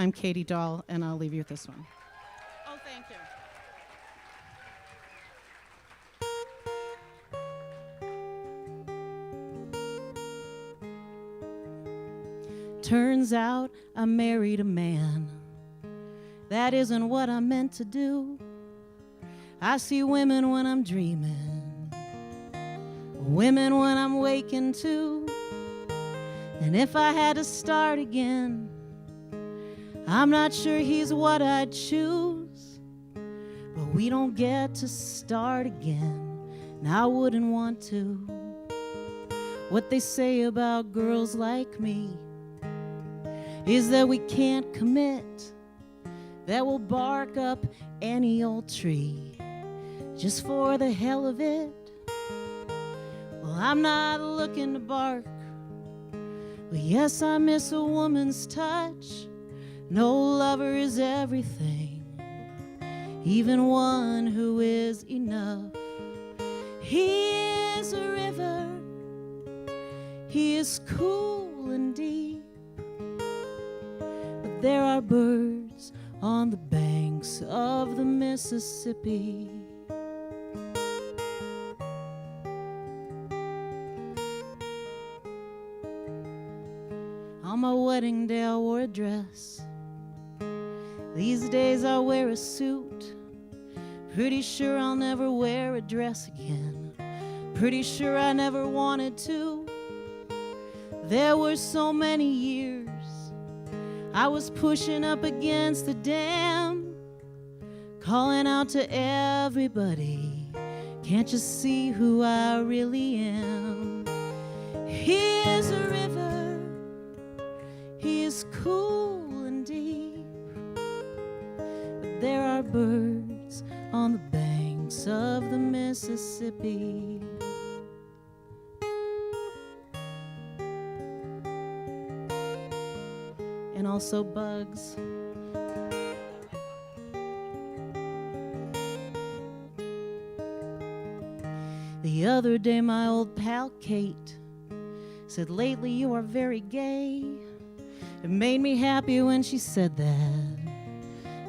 I'm Katie Dahl, and I'll leave you with this one. Oh, thank you. Turns out I married a man. That isn't what I meant to do. I see women when I'm dreaming, women when I'm waking too. And if I had to start again, I'm not sure he's what I'd choose. But we don't get to start again, and I wouldn't want to. What they say about girls like me is that we can't commit, that we'll bark up any old tree just for the hell of it. Well, I'm not looking to bark, but yes, I miss a woman's touch. No lover is everything, even one who is enough. He is a river, he is cool and deep, but there are birds on the banks of the Mississippi. On my wedding day I wore a dress. These days I wear a suit. Pretty sure I'll never wear a dress again. Pretty sure I never wanted to. There were so many years I was pushing up against the dam, calling out to everybody, can't you see who I really am? He is a river, he is cool and deep, but there are birds on the banks of the Mississippi. And also bugs. The other day my old pal Kate said, lately you are very gay. It made me happy when she said that,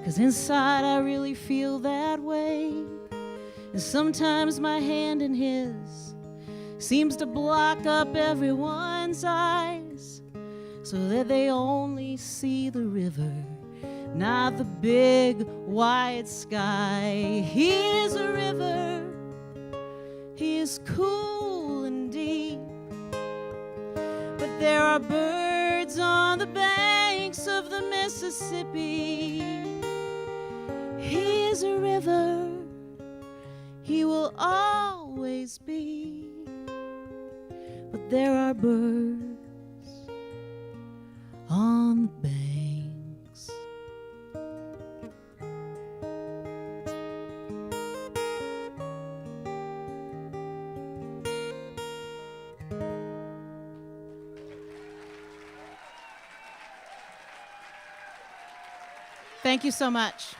'cause inside I really feel that way. And sometimes my hand in his seems to block up everyone's eyes, so that they only see the river, not the big wide sky. He is a river, he is cool and deep, but there are birds on the banks of the Mississippi. He is a river, he will always be, but there are birds on the banks. Thank you so much.